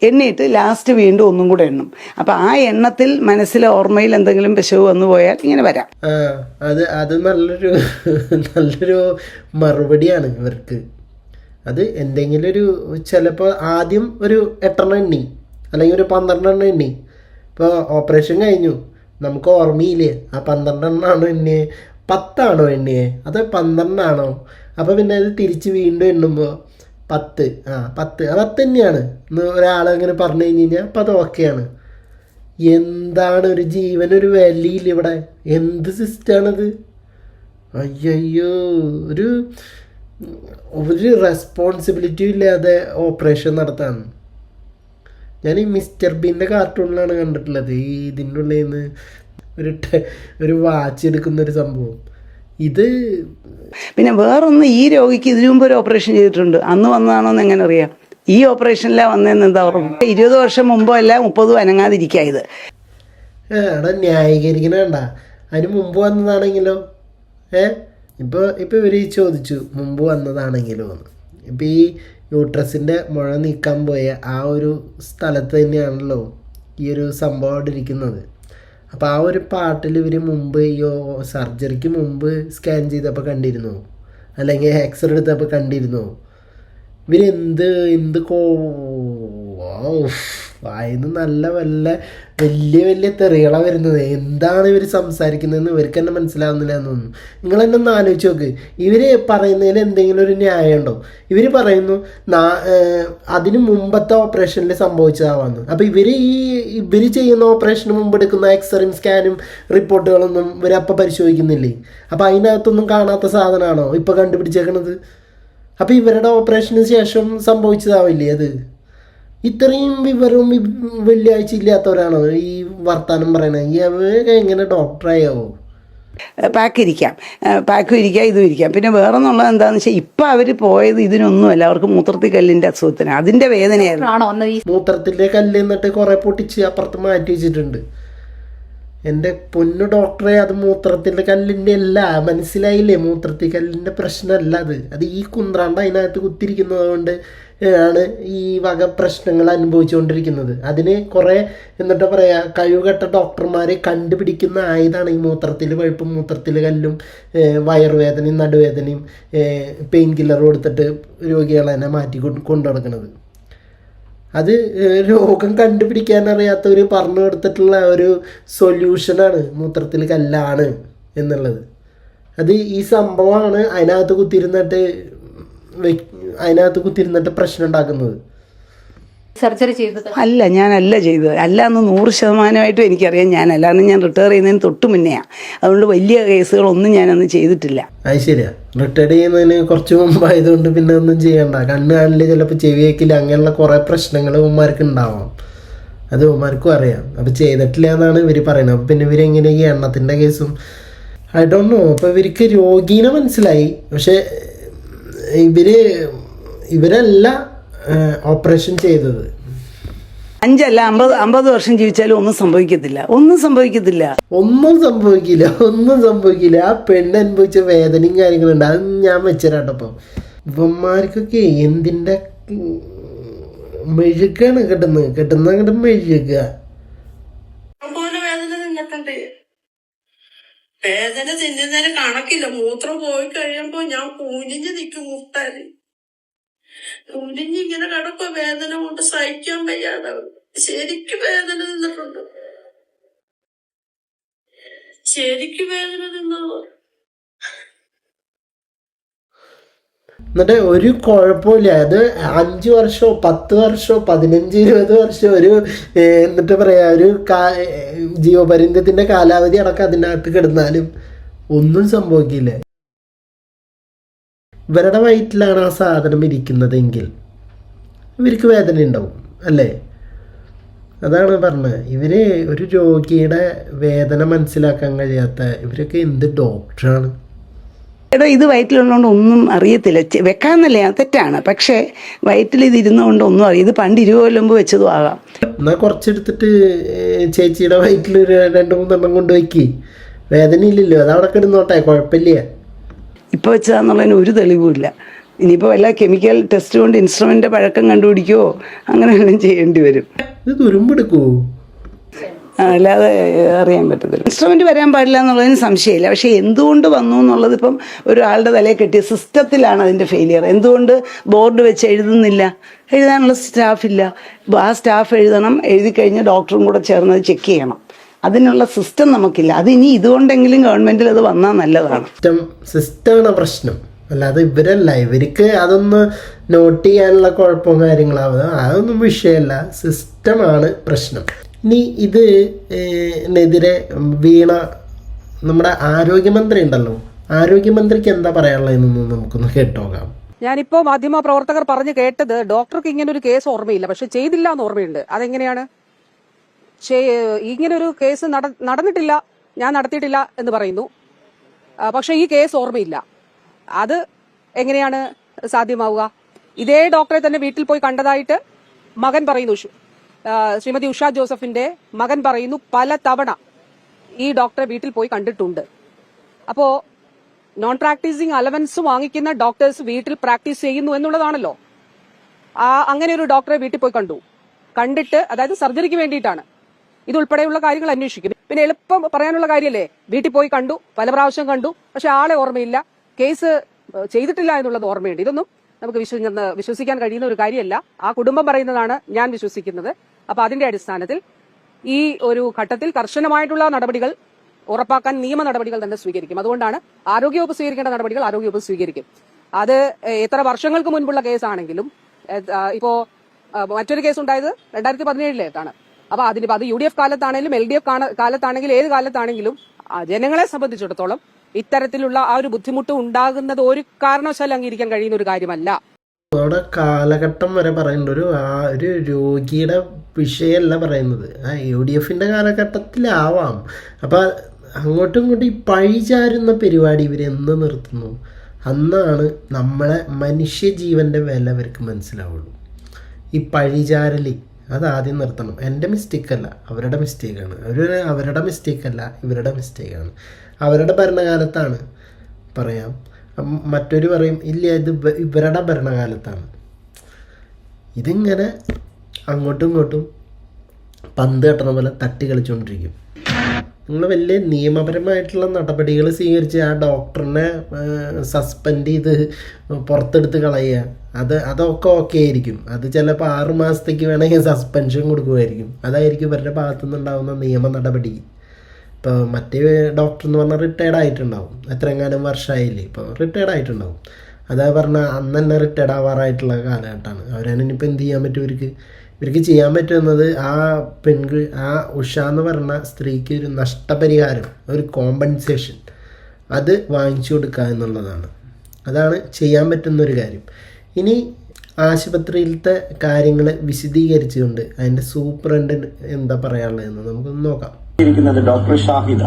എണ്ണിയിട്ട് ലാസ്റ്റ് വീണ്ടും ഒന്നും കൂടെ എണ്ണും. അപ്പം ആ എണ്ണത്തിൽ മനസ്സിലെ ഓർമ്മയിൽ എന്തെങ്കിലും പിശക് വന്നു പോയാൽ ഇങ്ങനെ വരാം. അത് നല്ലൊരു മറുപടിയാണ് ഇവർക്ക്. അത് എന്തെങ്കിലും ചിലപ്പോൾ ആദ്യം ഒരു 8 എണ്ണി അല്ലെങ്കിൽ ഒരു 12 എണ്ണി. ഇപ്പോൾ ഓപ്പറേഷൻ കഴിഞ്ഞു, നമുക്ക് ഓർമ്മയില്ലേ ആ 12 എണ്ണിയെ 10 എണ്ണിയെ അത് 12 അപ്പോൾ പിന്നെ അത് തിരിച്ച് വീണ്ടും എണ്ണുമ്പോൾ 10 തന്നെയാണ് എന്ന് ഒരാളങ്ങനെ പറഞ്ഞു കഴിഞ്ഞ് കഴിഞ്ഞാൽ അപ്പം അത് ഓക്കെയാണ്. എന്താണ് ഒരു ജീവനൊരു വിലയില്ല ഇവിടെ? എന്ത് സിസ്റ്റമാണത്? അയ്യോ, ഒരു റെസ്പോൺസിബിലിറ്റിയും ഇല്ലാതെ ഓപ്പറേഷൻ നടത്താണ്. ഞാൻ ഈ മിസ്റ്റർ ബീൻ്റെ കാർട്ടൂണിലാണ് കണ്ടിട്ടുള്ളത്. ഇതിൻ്റെ ഉള്ളിൽ നിന്ന് ഒരു വാച്ച് എടുക്കുന്നൊരു സംഭവം. ഇത് പിന്നെ വേറൊന്ന്, ഈ രോഗിക്ക് ഇതിനു മുമ്പ് ഒരു ഓപ്പറേഷൻ ചെയ്തിട്ടുണ്ട്. അന്ന് വന്നതാണോ എന്ന് എങ്ങനെ അറിയാം? ഈ ഓപ്പറേഷനിലാണ് വന്നതെന്ന് എന്താ ഓർമ്മ? 20 വർഷം മുമ്പോ അല്ല 30 അനങ്ങാതിരിക്കുക ഇത്. എടാ, ന്യായീകരിക്കണേണ്ട. അതിന് മുമ്പ് വന്നതാണെങ്കിലോ? ഇപ്പോൾ ഇവർ ചോദിച്ചു മുമ്പ് വന്നതാണെങ്കിലോ എന്ന്. ഇപ്പം ഈ യൂട്രസിൻ്റെ മുഴ നീക്കാൻ പോയ ആ ഒരു സ്ഥലത്ത് തന്നെയാണല്ലോ ഈ ഒരു സംഭവം അവിടെ ഇരിക്കുന്നത്. അപ്പോൾ ആ ഒരു പാട്ടിൽ ഇവർ മുമ്പ് ഈ സർജറിക്ക് മുമ്പ് സ്കാൻ ചെയ്തപ്പോൾ കണ്ടിരുന്നു, അല്ലെങ്കിൽ എക്സ്റേ എടുത്തപ്പോൾ കണ്ടിരുന്നു. ഇവരെന്ത് വായിന്ന് നല്ല വലിയ വലിയ തെറികളാണ് വരുന്നത്. എന്താണ് ഇവർ സംസാരിക്കുന്നതെന്ന് ഇവർക്ക് തന്നെ മനസ്സിലാവുന്നില്ല എന്നൊന്നും. നിങ്ങൾ തന്നെ ഒന്ന് ആലോചിച്ച് നോക്ക്. ഇവർ പറയുന്നതിൽ എന്തെങ്കിലും ഒരു ന്യായം ഉണ്ടോ? ഇവർ പറയുന്നു അതിന് മുമ്പത്തെ ഓപ്പറേഷനിൽ സംഭവിച്ചതാവാന്ന്. അപ്പോൾ ഇവർ ചെയ്യുന്ന ഓപ്പറേഷന് മുമ്പ് എടുക്കുന്ന എക്സ്റേയും സ്കാനും റിപ്പോർട്ടുകളൊന്നും ഇവരപ്പം പരിശോധിക്കുന്നില്ലേ? അപ്പോൾ അതിനകത്തൊന്നും കാണാത്ത സാധനമാണോ ഇപ്പോൾ കണ്ടുപിടിച്ചേക്കണത്? അപ്പോൾ ഇവരുടെ ഓപ്പറേഷന് ശേഷം സംഭവിച്ചതാവില്ലേ അത്? ഇത്രയും വിവരവും വെള്ളിയാഴ്ച ഇല്ലാത്തവരാണോ ഈ വർത്താനം പറയണത്? ഇവരൊക്കെ എങ്ങനെ ഡോക്ടറായാവോ? പാക്കും ഇരിക്കാം ഇതും ഇരിക്കാം. പിന്നെ വേറെ എന്നുള്ളത് എന്താണെന്ന് വെച്ചാൽ ഇപ്പം അവർ പോയത് ഇതിനൊന്നുമല്ല, അവർക്ക് മൂത്രത്തിൽ കല്ലിൻ്റെ അസുഖത്തിന് അതിൻ്റെ വേദനയായിരുന്നു. മൂത്രത്തിൻ്റെ കല്ല് എന്നിട്ട് കുറേ പൊട്ടിച്ച് അപ്പുറത്ത് മാറ്റി വെച്ചിട്ടുണ്ട്. എൻ്റെ പൊന്നു ഡോക്ടറെ, അത് മൂത്രത്തിൻ്റെ കല്ലിൻ്റെ അല്ല, മനസ്സിലായില്ലേ? മൂത്രത്തിൽ കല്ലിൻ്റെ പ്രശ്നമല്ല അത് ഈ കുന്ത്രാണ്ട് അതിനകത്ത് കുത്തിരിക്കുന്നത് കൊണ്ട് ആണ് ഈ വക പ്രശ്നങ്ങൾ അനുഭവിച്ചുകൊണ്ടിരിക്കുന്നത്. അതിന് കുറേ എന്നിട്ട് പറയാ കഴിവുകെട്ട ഡോക്ടർമാർ കണ്ടുപിടിക്കുന്ന ആയതാണ് ഈ മൂത്രത്തിൽ പഴുപ്പും മൂത്രത്തിൽ കല്ലും വയറുവേദനയും നടുവേദനയും പെയിൻ കില്ലർ കൊടുത്തിട്ട് രോഗികളെ തന്നെ മാറ്റി കൊണ്ടു നടക്കുന്നത്. അത് രോഗം കണ്ടുപിടിക്കാൻ അറിയാത്തവർ പറഞ്ഞു കൊടുത്തിട്ടുള്ള ഒരു സൊല്യൂഷനാണ് മൂത്രത്തിൽ കല്ലാണ് എന്നുള്ളത്. അത് ഈ സംഭവമാണ് അതിനകത്ത് കുത്തിരുന്നിട്ട് പ്രശ്നം ഉണ്ടാക്കുന്നത്. സർജറി ചെയ്തത് അല്ല, ഞാനല്ല ചെയ്തത്. അല്ല എന്ന് 100% എനിക്കറിയാം. ഞാനല്ല, അന്ന് ഞാൻ റിട്ടയർ ചെയ്യുന്നതിന് തൊട്ട് മുന്നെയാണ്. അതുകൊണ്ട് വലിയ കേസുകളൊന്നും ഞാനന്ന് ചെയ്തിട്ടില്ല. അത് ശരിയാ, റിട്ടയർ ചെയ്യുന്നതിന് കുറച്ച് മുമ്പായതുകൊണ്ട് പിന്നെ ഒന്നും ചെയ്യണ്ട. കണ്ണ് കാണില്ല, ചിലപ്പോൾ ചെവിയേക്കില്ല, അങ്ങനെയുള്ള കുറേ പ്രശ്നങ്ങൾ ഉമ്മാർക്ക് ഉണ്ടാവാം. അത് ഉമ്മാർക്കും അറിയാം. അപ്പോൾ ചെയ്തിട്ടില്ല എന്നാണ് ഇവർ പറയുന്നത്. അപ്പോൾ പിന്നെ ഇവരെങ്ങനെ ഈ എണ്ണത്തിൻ്റെ കേസും ഐ ഡോണ്ട് നോ. അപ്പോൾ ഇവർക്ക് രോഗീനെ മനസ്സിലായി, പക്ഷെ ഇവരല്ല ഓപ്പറേഷൻ ചെയ്തത്. 5 അല്ല 50 വർഷം ജീവിച്ചാലും ഒന്നും സംഭവിക്കില്ല. ആ പെണ്ണ് അനുഭവിച്ച വേദനയും കാര്യങ്ങളുണ്ട്. അത് ഞാൻ വെച്ചരാട്ടപ്പം. ഇവന്മാർക്കൊക്കെ എന്തിൻ്റെ മെഴുകാണ് കിട്ടുന്ന അങ്ങോട്ട് മെഴുക. വേദന തിന്നുന്നതിന് കണക്കില്ല. മൂത്രം പോയി കഴിയുമ്പോ ഞാൻ കൂനിഞ്ഞ് നിൽക്കും. മുട്ടാല് കൂനിഞ്ഞിങ്ങനെ കിടപ്പോ വേദന കൊണ്ട് സഹിക്കാൻ വയ്യാതെ ശരിക്കും വേദന നിന്നിട്ടുണ്ട്. എന്നിട്ട് ഒരു കുഴപ്പമില്ല. അത് 5 വർഷമോ 10 വർഷമോ 15-20 വർഷം ഒരു എന്നിട്ട് പറയാ ഒരു ജീവപര്യന്തത്തിന്റെ കാലാവധി അടക്കം അതിനകത്ത് കിടന്നാലും ഒന്നും സംഭവിക്കില്ല. ഇവരുടെ വയറ്റിലാണ് ആ സാധനം ഇരിക്കുന്നതെങ്കിൽ ഇവർക്ക് വേദന ഉണ്ടാവും അല്ലേ? അതാണ് പറഞ്ഞത്. ഇവര് ഒരു രോഗിയുടെ വേദന മനസ്സിലാക്കാൻ കഴിയാത്ത ഇവരൊക്കെ എന്ത് ഡോക്ടറാണ്? എടോ, ഇത് വയറ്റിലുള്ളതുകൊണ്ട് ഒന്നും അറിയത്തില്ല. വെക്കാന്നല്ല, തെറ്റാണ്. പക്ഷേ വയറ്റിൽ ഇത് ഇരുന്നുകൊണ്ട് ഒന്നും അറിയാം. ഇത് പണ്ട് 20 കൊല്ലം മുമ്പ് വെച്ചതും ആകാം. എന്നാൽ കുറച്ചെടുത്തിട്ട് ചേച്ചിയുടെ വയറ്റിൽ 2-3 എണ്ണം കൊണ്ട് വയ്ക്കി. വേദന ഇല്ലല്ലോ, അതവിടെ കിടന്നോട്ടെ, കുഴപ്പമില്ല. ഇപ്പോൾ വെച്ചതാന്നുള്ളതിന് ഒരു തെളിവുമില്ല. ഇനിയിപ്പോൾ വല്ല കെമിക്കൽ ടെസ്റ്റ് കൊണ്ട് ഇൻസ്ട്രുമെൻ്റ് പഴക്കം കണ്ടുപിടിക്കുമോ അങ്ങനെ എല്ലാം ചെയ്യേണ്ടി വരും. ഇത് തുരുമ്പെടുക്കുമോ? അല്ലാതെ അറിയാൻ പറ്റത്തില്ല. ഇൻസ്ട്രുമെൻ്റ് വരാൻ പാടില്ല എന്നുള്ളതിന് സംശയമില്ല. പക്ഷേ എന്തുകൊണ്ട് വന്നു എന്നുള്ളത് ഇപ്പം ഒരാളുടെ തലയിൽ കെട്ടിയ സിസ്റ്റത്തിലാണ് അതിൻ്റെ ഫെയിലിയർ. എന്തുകൊണ്ട് ബോർഡ് വെച്ച് എഴുതാനുള്ള സ്റ്റാഫില്ല? ആ സ്റ്റാഫ് എഴുതണം, എഴുതി കഴിഞ്ഞ് ഡോക്ടറും കൂടെ ചേർന്ന് അത് ചെക്ക് ചെയ്യണം. അതിനുള്ള സിസ്റ്റം നമുക്കില്ല. അത് ഇനി ഇതുകൊണ്ടെങ്കിലും ഗവൺമെൻറ്റിൽ അത് വന്നാൽ നല്ലതാണ്. സിസ്റ്റമാണ് പ്രശ്നം, അല്ലാതെ ഇവരല്ല. ഇവർക്ക് അതൊന്ന് നോട്ട് ചെയ്യാനുള്ള കുഴപ്പവും കാര്യങ്ങളാവുക അതൊന്നും വിഷയമല്ല. സിസ്റ്റമാണ് പ്രശ്നം. ഇനി ഇതിനെതിരെ വീണ നമ്മുടെ ആരോഗ്യമന്ത്രി ഉണ്ടല്ലോ, ആരോഗ്യമന്ത്രിക്ക് എന്താ പറയാനുള്ളതെന്നൊന്ന് നമുക്കൊന്ന് കേട്ടോക്കാം. ഞാനിപ്പോ മാധ്യമ പ്രവർത്തകർ പറഞ്ഞു കേട്ടത് ഡോക്ടർക്ക് ഇങ്ങനെ ഒരു കേസ് ഓർമ്മയില്ല, പക്ഷെ ചെയ്തില്ല എന്ന് ഓർമ്മയുണ്ട്. അതെങ്ങനെയാണ്? ഇങ്ങനെ ഒരു കേസ് നടന്നിട്ടില്ല, ഞാൻ നടത്തിയിട്ടില്ല എന്ന് പറയുന്നു, പക്ഷെ ഈ കേസ് ഓർമ്മയില്ല. അത് എങ്ങനെയാണ് സാധ്യമാവുക? ഇതേ ഡോക്ടറെ തന്നെ വീട്ടിൽ പോയി കണ്ടതായിട്ട് മകൻ പറയുന്നു. ശ്രീമതി ഉഷ ജോസഫിന്റെ മകൻ പറയുന്നു പല തവണ ഈ ഡോക്ടറെ വീട്ടിൽ പോയി കണ്ടിട്ടുണ്ട്. അപ്പോ നോൺ പ്രാക്ടീസിങ് അലവൻസ് വാങ്ങിക്കുന്ന ഡോക്ടേഴ്സ് വീട്ടിൽ പ്രാക്ടീസ് ചെയ്യുന്നു എന്നുള്ളതാണല്ലോ. അങ്ങനെ ഒരു ഡോക്ടറെ വീട്ടിൽ പോയി കണ്ടിട്ട്, അതായത് സർജറിക്ക് വേണ്ടിയിട്ടാണ്, ഇതുൾപ്പെടെയുള്ള കാര്യങ്ങൾ അന്വേഷിക്കും. പിന്നെ എളുപ്പം പറയാനുള്ള കാര്യമല്ലേ, വീട്ടിൽ പോയി കണ്ടു, പല പ്രാവശ്യം കണ്ടു, പക്ഷെ ആളെ ഓർമ്മയില്ല, കേസ് ചെയ്തിട്ടില്ല എന്നുള്ളത് ഓർമ്മയുണ്ട്. ഇതൊന്നും നമുക്ക് വിശ്വസിക്കാൻ കഴിയുന്ന ഒരു കാര്യമല്ല. ആ കുടുംബം പറയുന്നതാണ് ഞാൻ വിശ്വസിക്കുന്നത്. അപ്പൊ അതിന്റെ അടിസ്ഥാനത്തിൽ ഈ ഒരു ഘട്ടത്തിൽ കർശനമായിട്ടുള്ള നടപടികൾ ഉറപ്പാക്കാൻ നിയമ നടപടികൾ തന്നെ സ്വീകരിക്കും. അതുകൊണ്ടാണ് ആരോഗ്യവകുപ്പ് സ്വീകരിക്കേണ്ട നടപടികൾ ആരോഗ്യവകുപ്പ് സ്വീകരിക്കും. അത് എത്ര വർഷങ്ങൾക്ക് മുൻപുള്ള കേസാണെങ്കിലും ഇപ്പോ മറ്റൊരു കേസ് ഉണ്ടായത് 2017 അപ്പൊ അതിനിപ്പോ അത് UDF കാലത്താണെങ്കിലും LDF കാലത്താണെങ്കിലും ഏത് കാലത്താണെങ്കിലും ജനങ്ങളെ സംബന്ധിച്ചിടത്തോളം ഇത്തരത്തിലുള്ള ആ ഒരു ബുദ്ധിമുട്ട് ഉണ്ടാകുന്നത് ഒരു കാരണവശാലും അംഗീകരിക്കാൻ കഴിയുന്ന ഒരു കാര്യമല്ല. അവിടെ കാലഘട്ടം വരെ പറയുന്നുണ്ട്. ഒരു രോഗിയുടെ വിഷയമല്ല പറയുന്നത്. UDFന്റെ കാലഘട്ടത്തിലാവാം. അപ്പം അങ്ങോട്ടും ഇങ്ങോട്ടും ഈ പഴിചാരുന്ന പരിപാടി ഇവരെന്ന് നിർത്തുന്നു, അന്നാണ് നമ്മളെ മനുഷ്യജീവൻ്റെ വില അവർക്ക് മനസ്സിലാവുള്ളൂ. ഈ പഴിചാരൽ അതാദ്യം നിർത്തണം. എൻ്റെ മിസ്റ്റേക്കല്ല, അവരുടെ മിസ്റ്റേക്കാണ്. അവരുടെ മിസ്റ്റേക്കല്ല, ഇവരുടെ മിസ്റ്റേക്കാണ്. അവരുടെ ഭരണകാലത്താണ് പറയാം. മറ്റൊരു പറയും ഇല്ല ഇത് ഇവരുടെ ഭരണകാലത്താണ്. ഇതിങ്ങനെ അങ്ങോട്ടും ഇങ്ങോട്ടും പന്ത് കെട്ടണ പോലെ തട്ടി കളിച്ചുകൊണ്ടിരിക്കും. നിങ്ങൾ വലിയ നിയമപരമായിട്ടുള്ള നടപടികൾ സ്വീകരിച്ച് ആ ഡോക്ടറിനെ സസ്പെൻഡ് ചെയ്ത് പുറത്തെടുത്ത് കളയുക, അതൊക്കെ ഓക്കെ ആയിരിക്കും. അത് ചിലപ്പോൾ 6 മാസത്തേക്ക് വേണമെങ്കിൽ സസ്പെൻഷൻ കൊടുക്കുമായിരിക്കും. അതായിരിക്കും ഇവരുടെ ഭാഗത്തുനിന്നുണ്ടാകുന്ന നിയമ നടപടി. ഇപ്പോൾ മറ്റേ ഡോക്ടർ എന്ന് പറഞ്ഞാൽ റിട്ടയർഡ് ആയിട്ടുണ്ടാവും, എത്രയെങ്ങാനും വർഷമായില്ലേ, ഇപ്പോൾ റിട്ടയർഡ് ആയിട്ടുണ്ടാവും. അതാ പറഞ്ഞാൽ അന്ന് തന്നെ റിട്ടയർഡ് ആവാറായിട്ടുള്ള കാലഘട്ടമാണ്. അവരാണിപ്പോൾ എന്ത് ചെയ്യാൻ പറ്റും? ഇവർക്ക് ചെയ്യാൻ പറ്റുന്നത് ആ ഉഷ എന്ന് പറഞ്ഞ സ്ത്രീക്ക് ഒരു നഷ്ടപരിഹാരം, ഒരു കോമ്പൻസേഷൻ അത് വാങ്ങിച്ചു കൊടുക്കുക എന്നുള്ളതാണ്. അതാണ് ചെയ്യാൻ പറ്റുന്നൊരു കാര്യം. ഇനി ആശുപത്രിയിലത്തെ കാര്യങ്ങൾ വിശദീകരിച്ചുകൊണ്ട് അതിൻ്റെ സൂപ്രണ്ട് എന്താ പറയാനുള്ളതെന്ന് നമുക്കൊന്ന് നോക്കാം. ഡോക്ടർ ഷാഹിദ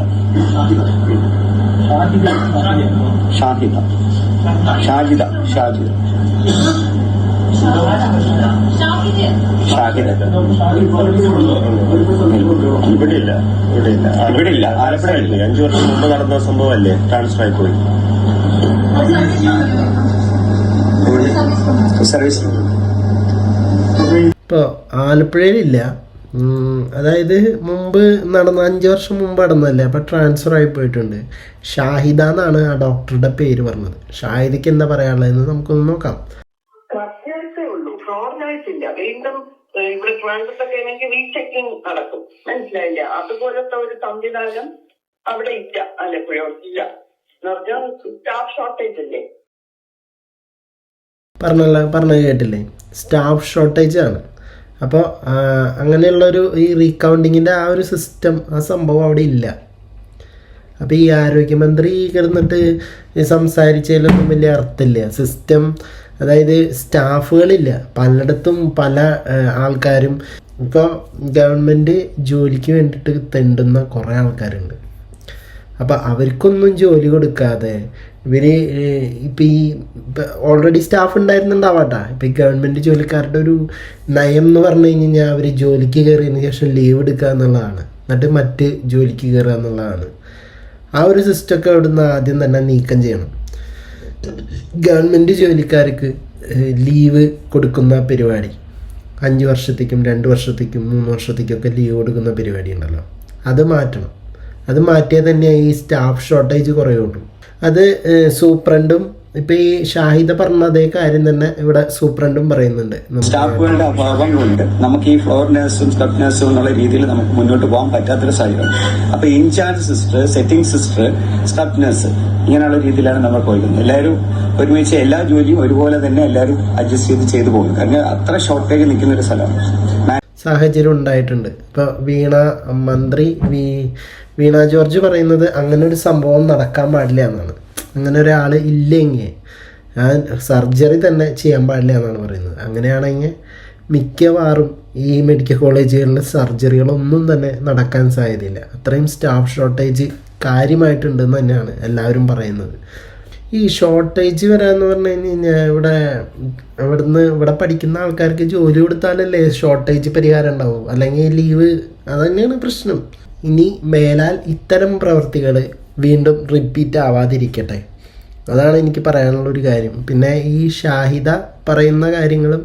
ഇവിടെയില്ല ആലപ്പുഴയില്ലേ, 5 വർഷം മുമ്പ് നടന്ന സംഭവമല്ലേ, ട്രാൻസ്ഫർ ആയി പോയി. സർവീസ് ഇപ്പോൾ ആലപ്പുഴയിലില്ല. അതായത് മുമ്പ് നടന്ന 5 വർഷം മുമ്പ് നടന്നതല്ലേ, അപ്പോൾ ട്രാൻസ്ഫർ ആയി പോയിട്ടുണ്ട്. ഷാഹിദ എന്നാണ് ആ ഡോക്ടറുടെ പേര് പറഞ്ഞത്. ഷാഹിദയ്ക്ക് എന്താ പറയാനുള്ളതെന്ന് നമുക്കൊന്ന് നോക്കാം. വീണ്ടും ഇവിടെ ട്രാൻസ്ഫർ ആണെങ്കിൽ റീചെക്കിംഗ് നടക്കും, മനസ്സിലായില്ല? അതുപോലത്തെ ഒരു സംവിധാനം അവിടെ ഇല്ല, ആലപ്പുഴ ഇല്ല. സ്റ്റാഫ് ഷോർട്ടേജ് അല്ലേ, പറഞ്ഞത് കേട്ടില്ലേ? സ്റ്റാഫ് ഷോർട്ടേജ് ആണ്. അപ്പോൾ അങ്ങനെയുള്ളൊരു ഈ റീകൗണ്ടിങ്ങിൻ്റെ ആ ഒരു സിസ്റ്റം, ആ സംഭവം അവിടെ ഇല്ല. അപ്പോൾ ഈ ആരോഗ്യമന്ത്രി കിടന്നിട്ട് സംസാരിച്ചതിലൊന്നും വലിയ അർത്ഥമില്ല. സിസ്റ്റം, അതായത് സ്റ്റാഫുകളില്ല പലയിടത്തും. പല ആൾക്കാരും ഇപ്പോൾ ഗവൺമെൻറ് ജോലിക്ക് വേണ്ടിയിട്ട് തെണ്ടുന്ന കുറേ ആൾക്കാരുണ്ട്. അപ്പോൾ അവർക്കൊന്നും ജോലി കൊടുക്കാതെ ഇവർ ഇപ്പം ഈ ഓൾറെഡി സ്റ്റാഫ് ഉണ്ടായിരുന്നുണ്ടാവാട്ടാ. ഇപ്പം ഈ ഗവൺമെൻറ് ജോലിക്കാരുടെ ഒരു നയം എന്ന് പറഞ്ഞു കഴിഞ്ഞാൽ അവർ ജോലിക്ക് കയറിയതിന് ശേഷം ലീവ് എടുക്കുക എന്നുള്ളതാണ്, എന്നിട്ട് മറ്റ് ജോലിക്ക് കയറുക എന്നുള്ളതാണ്. ആ ഒരു സിസ്റ്റമൊക്കെ അവിടുന്ന് ആദ്യം തന്നെ നീക്കം ചെയ്യണം. ഗവൺമെൻറ് ജോലിക്കാർക്ക് ലീവ് കൊടുക്കുന്ന പരിപാടി 5 വർഷത്തേക്കും 2 വർഷത്തേക്കും 3 വർഷത്തേക്കൊക്കെ ലീവ് കൊടുക്കുന്ന പരിപാടി ഉണ്ടല്ലോ, അത് മാറ്റണം. അത് മാറ്റിയാൽ തന്നെ ഈ സ്റ്റാഫ് ഷോർട്ടേജ് കുറയുള്ളൂ. അത് സൂപ്രണ്ടും ഇപ്പം ഈ ഷാഹിദ പറഞ്ഞ അതേ കാര്യം തന്നെ ഇവിടെ സൂപ്രണ്ടും പറയുന്നുണ്ട്. സ്റ്റാഫുകളുടെ അഭാവം കൊണ്ട് നമുക്ക് ഈ ഫ്ലോർ നഴ്സും സ്ക്രബ് നഴ്സും എന്നുള്ള രീതിയിൽ നമുക്ക് മുന്നോട്ട് പോകാൻ പറ്റാത്തൊരു സാഹചര്യം. അപ്പൊ in charge sister, setting sister, scrub nurse ഇങ്ങനെയുള്ള രീതിയിലാണ് നമ്മൾ പോയിരുന്നത്. എല്ലാവരും ഒരുമിച്ച് എല്ലാ ജോലിയും ഒരുപോലെ തന്നെ എല്ലാവരും അഡ്ജസ്റ്റ് ചെയ്ത് പോകുന്നു. കാരണം അത്ര ഷോർട്ടേജ് നിൽക്കുന്ന ഒരു സ്ഥലമാണ്, സാഹചര്യം ഉണ്ടായിട്ടുണ്ട്. ഇപ്പോൾ മന്ത്രി വീണ ജോർജ് പറയുന്നത് അങ്ങനെ ഒരു സംഭവം നടക്കാൻ പാടില്ല എന്നാണ്. അങ്ങനെ ഒരാൾ ഇല്ലെങ്കിൽ സർജറി തന്നെ ചെയ്യാൻ പാടില്ല എന്നാണ് പറയുന്നത്. അങ്ങനെയാണെങ്കിൽ മിക്കവാറും ഈ മെഡിക്കൽ കോളേജുകളിൽ സർജറികളൊന്നും തന്നെ നടക്കാൻ സാധ്യതയില്ല. അത്രയും സ്റ്റാഫ് ഷോർട്ടേജ് കാര്യമായിട്ടുണ്ടെന്ന് തന്നെയാണ് എല്ലാവരും പറയുന്നത്. ഈ ഷോർട്ടേജ് വരാമെന്ന് പറഞ്ഞു കഴിഞ്ഞാൽ ഇവിടെ പഠിക്കുന്ന ആൾക്കാർക്ക് ജോലി കൊടുത്താലല്ലേ ഷോർട്ടേജ് പരിഹാരം ഉണ്ടാവും, അല്ലെങ്കിൽ ലീവ്. അതുതന്നെയാണ് പ്രശ്നം. ഇനി മേലാൽ ഇത്തരം പ്രവൃത്തികൾ വീണ്ടും റിപ്പീറ്റ് ആവാതിരിക്കട്ടെ, അതാണ് എനിക്ക് പറയാനുള്ളൊരു കാര്യം. പിന്നെ ഈ ഷാഹിദ പറയുന്ന കാര്യങ്ങളും,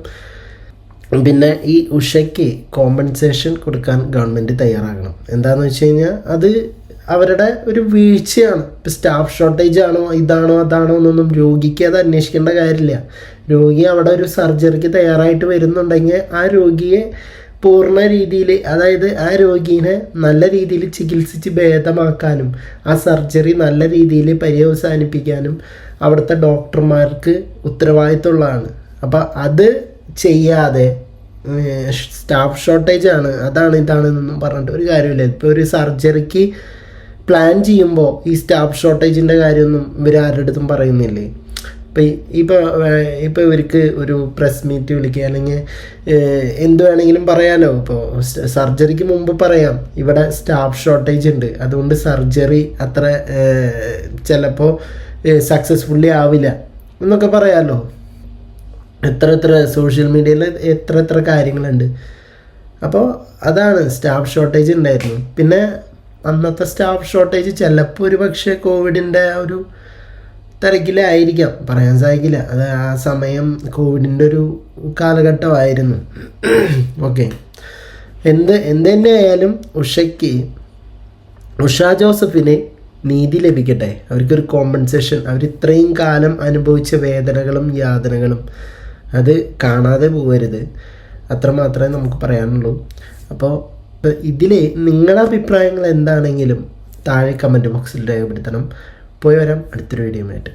പിന്നെ ഈ ഉഷയ്ക്ക് കോമ്പൻസേഷൻ കൊടുക്കാൻ ഗവൺമെൻറ് തയ്യാറാകണം. എന്താണെന്ന് വെച്ച് കഴിഞ്ഞാൽ അത് അവരുടെ ഒരു വീഴ്ചയാണ്. ഇപ്പം സ്റ്റാഫ് ഷോർട്ടേജ് ആണോ ഇതാണോ അതാണോ എന്നൊന്നും രോഗിക്ക് അത് അന്വേഷിക്കേണ്ട കാര്യമില്ല. രോഗി അവിടെ ഒരു സർജറിക്ക് തയ്യാറായിട്ട് വരുന്നുണ്ടെങ്കിൽ ആ രോഗിയെ പൂർണ്ണ രീതിയിൽ, അതായത് ആ രോഗീനെ നല്ല രീതിയിൽ ചികിത്സിച്ച് ഭേദമാക്കാനും ആ സർജറി നല്ല രീതിയിൽ പര്യവസാനിപ്പിക്കാനും അവിടുത്തെ ഡോക്ടർമാർക്ക് ഉത്തരവാദിത്തമുള്ളതാണ്. അപ്പം അത് ചെയ്യാതെ സ്റ്റാഫ് ഷോർട്ടേജ് ആണ് അതാണ് ഇതാണെന്നൊന്നും പറഞ്ഞിട്ട് ഒരു കാര്യമില്ല. ഇപ്പോൾ ഒരു സർജറിക്ക് പ്ലാൻ ചെയ്യുമ്പോൾ ഈ സ്റ്റാഫ് ഷോർട്ടേജിൻ്റെ കാര്യമൊന്നും ഇവരാരുടെ അടുത്തും പറയുന്നില്ലേ. ഇപ്പോൾ ഇവർക്ക് ഒരു പ്രസ് മീറ്റ് വിളിക്കുക അല്ലെങ്കിൽ എന്ത് വേണമെങ്കിലും പറയാമല്ലോ. ഇപ്പോൾ സർജറിക്ക് മുമ്പ് പറയാം ഇവിടെ സ്റ്റാഫ് ഷോർട്ടേജ് ഉണ്ട്, അതുകൊണ്ട് സർജറി അത്ര ചിലപ്പോൾ സക്സസ്ഫുള്ളി ആവില്ല എന്നൊക്കെ പറയാമല്ലോ. എത്ര സോഷ്യൽ മീഡിയയിൽ എത്ര കാര്യങ്ങളുണ്ട്. അപ്പോൾ അതാണ് സ്റ്റാഫ് ഷോർട്ടേജ് ഉണ്ടായിരുന്നു. പിന്നെ അന്നത്തെ സ്റ്റാഫ് ഷോർട്ടേജ് ചിലപ്പോൾ ഒരു പക്ഷേ കോവിഡിൻ്റെ ഒരു തിരക്കിലായിരിക്കാം, പറയാൻ സാധിക്കില്ല. അത് ആ സമയം കോവിഡിൻ്റെ ഒരു കാലഘട്ടമായിരുന്നു. ഓക്കെ, എന്ത് തന്നെ ആയാലും ഉഷ ജോസഫിന് നീതി ലഭിക്കട്ടെ. അവർക്കൊരു കോമ്പൻസേഷൻ, അവർ ഇത്രയും കാലം അനുഭവിച്ച വേദനകളും യാതനകളും അത് കാണാതെ പോകരുത്. അത്രമാത്രമേ നമുക്ക് പറയാനുള്ളൂ. അപ്പോൾ ഇതിൽ നിങ്ങളുടെ അഭിപ്രായങ്ങൾ എന്താണെങ്കിലും താഴെ കമൻറ്റ് ബോക്സിൽ രേഖപ്പെടുത്തണം. പോയി വരാം അടുത്തൊരു വീഡിയോ ആയിട്ട്.